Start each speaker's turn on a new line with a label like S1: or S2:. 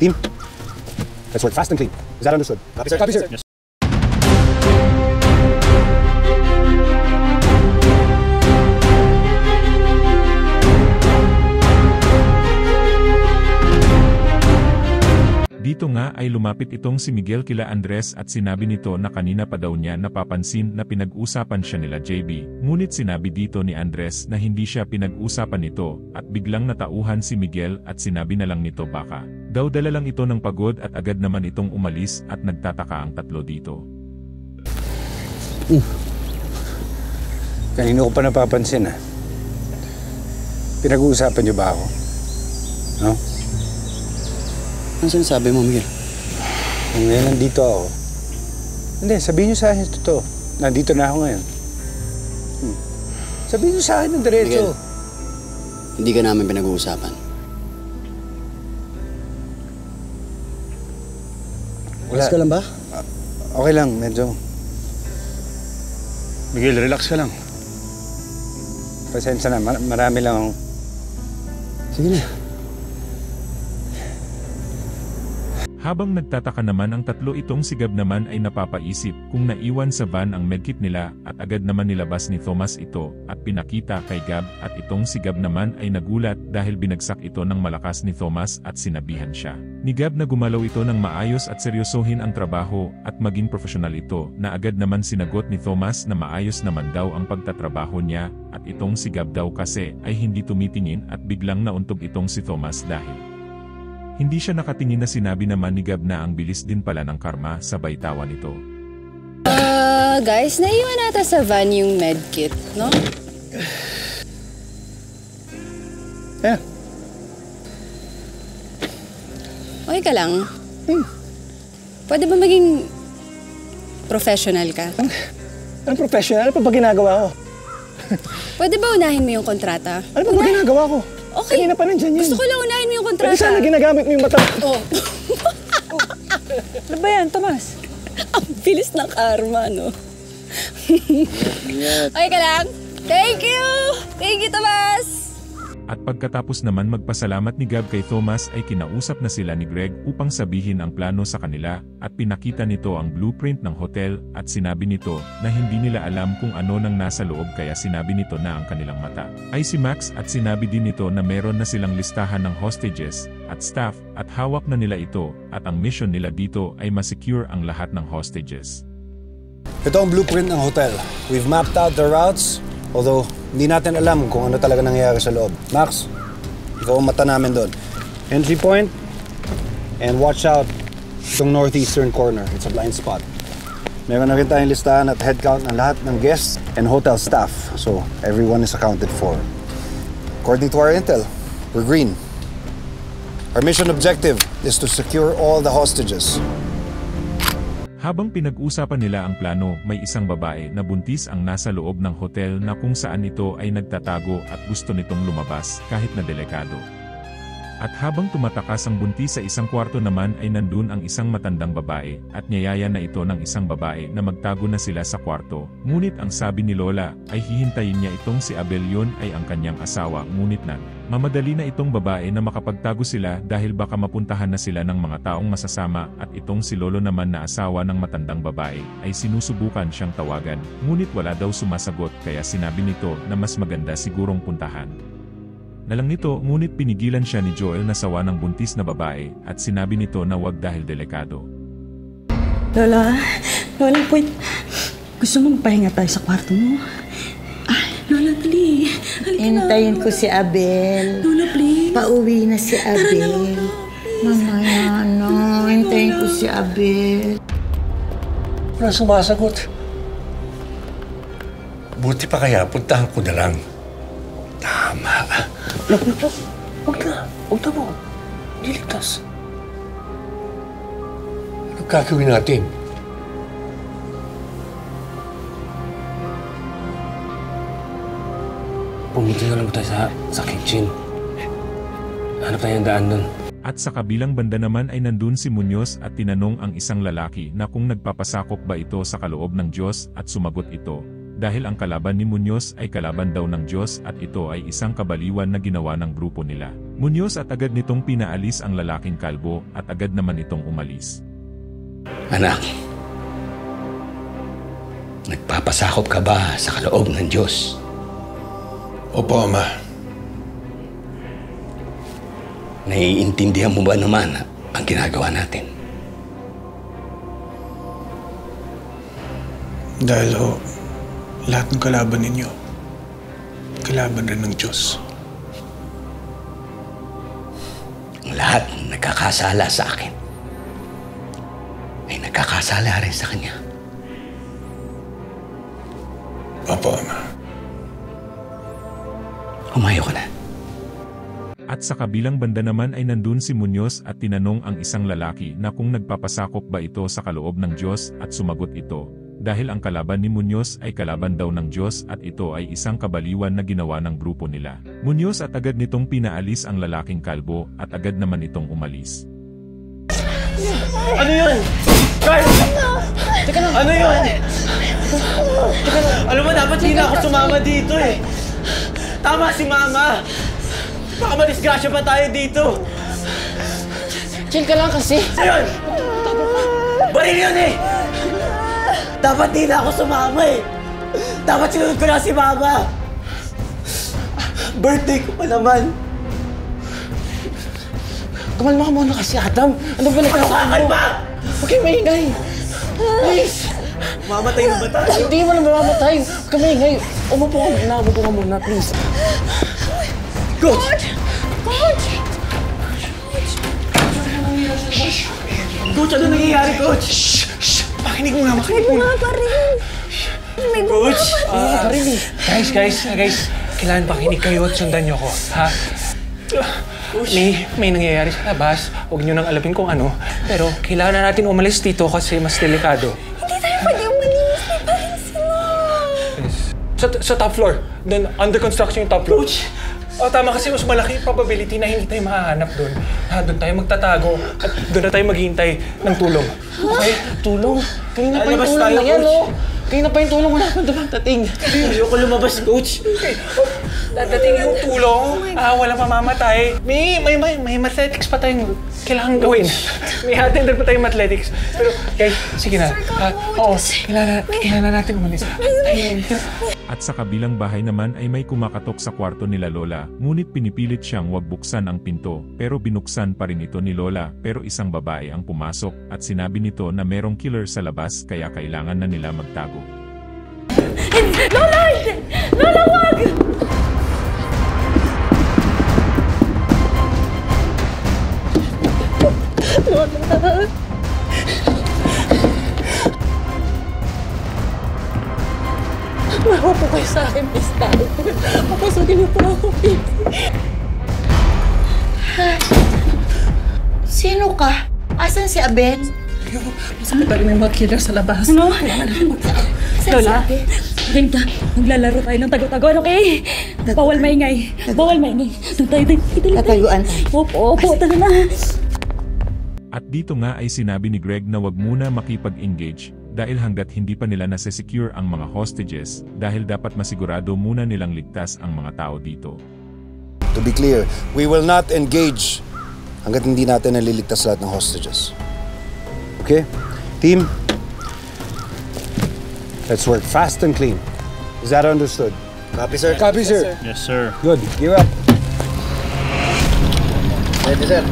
S1: Team, let's work fast and clean. Is that understood? Copy, sir. Copy, sir. Yes.
S2: Dito nga ay lumapit itong si Miguel kila Andres at sinabi nito na kanina pa daw niya napapansin na pinag-usapan siya nila JB. Ngunit sinabi dito ni Andres na hindi siya pinag-usapan nito at biglang natauhan si Miguel at sinabi na lang nito baka daw dala lang ito ng pagod at agad naman itong umalis at nagtataka ang tatlo dito.
S3: Kanino ko pa napapansin Pinag-uusapan niyo ba ako? No?
S4: Ano sinasabi mo, Miguel?
S3: Ngayon nandito ako. Hindi, sabihin niyo sa akin totoo. Nandito na ako ngayon. Sabihin niyo sa akin ng diretso.
S4: Miguel, hindi ka namin pinag-uusapan.
S3: Wala.
S4: Ka lang ba?
S3: Okay lang, medyo. Miguel, relax ka lang. Pasensya na, marami lang akong...
S4: Sige na.
S2: Habang nagtataka naman ang tatlo itong si Gab naman ay napapaisip kung naiwan sa van ang medkit nila at agad naman nilabas ni Thomas ito at pinakita kay Gab at itong si Gab naman ay nagulat dahil binagsak ito ng malakas ni Thomas at sinabihan siya ni Gab na gumalaw ito ng maayos at seryosohin ang trabaho at maging profesional ito na agad naman sinagot ni Thomas na maayos naman daw ang pagtatrabaho niya at itong si Gab daw kasi ay hindi tumitingin at biglang nauntog itong si Thomas dahil hindi siya nakatingin na sinabi naman ni Gab na ang bilis din pala ng karma sabay tawa nito.
S5: Guys, naiwan nata sa van yung medkit, no?
S3: Yeah.
S5: Okay ka lang? Pwede ba maging professional ka?
S1: Anong professional? Ano pa ba ginagawa ko?
S5: Pwede ba unahin mo yung kontrata?
S1: Ano pa ba ginagawa ko?
S5: Okay.
S1: Kanina pa nandiyan yun.
S5: Gusto ko lang unahin mo yung kontrata.
S1: Pwede sana ginagamit mo yung mata.
S5: Oh.
S6: Ano ba yan, Tomas?
S5: Ang bilis ng karma, no? Okay ka lang? Thank you! Thank you, Tomas!
S2: At pagkatapos naman magpasalamat ni Gab kay Thomas ay kinausap na sila ni Greg upang sabihin ang plano sa kanila at pinakita nito ang blueprint ng hotel at sinabi nito na hindi nila alam kung ano nang nasa loob kaya sinabi nito na ang kanilang mata ay si Max at sinabi din nito na meron na silang listahan ng hostages at staff at hawak na nila ito at ang mission nila dito ay masecure ang lahat ng hostages.
S3: Ito ang blueprint ng hotel. We've mapped out the routes, although hindi natin alam kung ano talaga nangyayari sa loob. Max, ikaw ang mata namin doon. Entry point, and watch out itong northeastern corner. It's a blind spot. Meron na rin tayong listahan at head count ng lahat ng guests and hotel staff. So, everyone is accounted for. According to our intel, we're green. Our mission objective is to secure all the hostages.
S2: Habang pinag-usapan nila ang plano, may isang babae na buntis ang nasa loob ng hotel na kung saan ito ay nagtatago at gusto nitong lumabas kahit na delikado. At habang tumatakas ang buntis sa isang kwarto naman ay nandun ang isang matandang babae at niyaya na ito ng isang babae na magtago na sila sa kwarto. Ngunit ang sabi ni Lola ay hihintayin niya itong si Abel yun ay ang kanyang asawa ngunit mamadali na itong babae na makapagtago sila dahil baka mapuntahan na sila ng mga taong masasama at itong si Lolo naman na asawa ng matandang babae ay sinusubukan siyang tawagan ngunit wala daw sumasagot kaya sinabi nito na mas maganda sigurong puntahan na lang nito ngunit pinigilan siya ni Joel na sawa ng buntis na babae at sinabi nito na wag dahil delikado.
S6: Lola, wait. Gusto mo magpahinga tayo sa kwarto mo? Ay, Lola, dali.
S7: Hintayin ko si Abel.
S6: Lola, please.
S7: Pauwi na si Abel. Mamaya na, hintayin ko si Abel.
S8: Wala sumasagot. Buti pa kaya, puntahan ko na lang. Tama. Huwag na mo. Hindi ligtas. Ano gagawin natin?
S9: Pumunta na lang tayo sa kitchen. Hanap tayo ng daan doon.
S2: At sa kabilang banda naman ay nandun si Muñoz at tinanong ang isang lalaki na kung nagpapasakop ba ito sa kaloob ng Diyos at sumagot ito. dahil ang kalaban ni Muñoz ay kalaban daw ng Diyos at ito ay isang kabaliwan na ginawa ng grupo nila. Muñoz at agad nitong pinaalis ang lalaking kalbo at agad naman itong umalis.
S8: Anak, nagpapasakop ka ba sa kaloob ng Diyos?
S10: Opo, Ama.
S8: Naiintindihan mo ba naman ang ginagawa natin?
S10: Dahil ho, lahat ng kalaban ninyo, kalaban rin ng Diyos.
S8: Ang lahat nagkakasala sa akin ay nagkakasala rin sa Kanya.
S10: Opo, Ama.
S8: Humayo ka na.
S2: At sa kabilang banda naman ay nandun si Muñoz at tinanong ang isang lalaki na kung nagpapasakop ba ito sa kaloob ng Diyos at sumagot ito, dahil ang kalaban ni Muñoz ay kalaban daw ng Diyos at ito ay isang kabaliwan na ginawa ng grupo nila. Muñoz at agad nitong pinaalis ang lalaking kalbo at agad naman itong umalis.
S9: Ano yun? Guys! Teka lang. Ano yun? Teka lang. Alam mo, dapat hindi na ako sumama dito eh. Tama si Mama. Baka madisgrasya pa tayo dito. Chill ka lang kasi. Ayun! Baril yun eh! Dapat di na ako sumama eh. Dapat sinunod ko na si Mama. Birthday ko pa naman. Kumalma ka muna kasi, Adam. Ano ba nagkakaroon mo? Kalma! Huwag kayong maingay. Please! Mamatay na ba tayo? Hindi mo na mamamatay. Huwag kang maingay. Umupo ka muna, please. Coach! Coach! Coach, ano nangyayari, Coach?
S10: Shh! Makinig mo na, makinig mo na.
S6: Mga baril. May
S10: Coach!
S9: Baril eh. Guys, kailangan pakinig kayo at sundan niyo ko, ha? May nangyayari sa labas. Huwag niyo nang alapin kung ano. Pero kailangan na natin umalis dito kasi mas delikado.
S6: Hindi tayo pwede umalis. May baril sila.
S9: Sa top floor. Then, under construction yung top floor. Coach! Tama kasi mas malaki yung probability na hindi tayo mahahanap doon. Doon tayo magtatago at doon na tayo maghihintay ng tulong. Okay? Tulong? Kanina pa yung tulong na yan, no? Kanina pa yung tulong, wala pa dating. Ayoko lumabas, Coach. Okay. Dadating yung tulong, walang mamamatay. May athletics pa tayong kailangan gawin. May attender pa tayong athletics. Pero, guys, sige na. Oo, kailangan natin umalis.
S2: At sa kabilang bahay naman ay may kumakatok sa kwarto nila Lola, ngunit pinipilit siyang wag buksan ang pinto, pero binuksan pa rin ito ni Lola, pero isang babae ang pumasok at sinabi nito na merong killer sa labas kaya kailangan na nila magtago.
S6: Lola! Lola, wag! Lola! Mawa po kayo sa akin, Miss Tao. Papasukin niyo po ako, baby.
S7: Sino ka? Asan si Abel?
S6: Masakit pa rin may mga killer sa labas. Ano? Lola, Ganda, maglalaro tayo ng tago-taguan, okay? Bawal maingay. Bawal maingay. Doon tayo.
S7: Tatayuan tayo.
S6: Opo, tara na.
S2: At dito nga ay sinabi ni Greg na wag muna makipag-engage dahil hanggat hindi pa nila nase-secure ang mga hostages dahil dapat masigurado muna nilang ligtas ang mga tao dito.
S3: To be clear, we will not engage hanggat hindi natin naliligtas lahat ng hostages. Okay? Team, let's work fast and clean. Is that understood?
S1: Copy, sir.
S3: Copy, sir.
S11: Yes, sir.
S3: Good. Gear up.
S1: Ready, sir.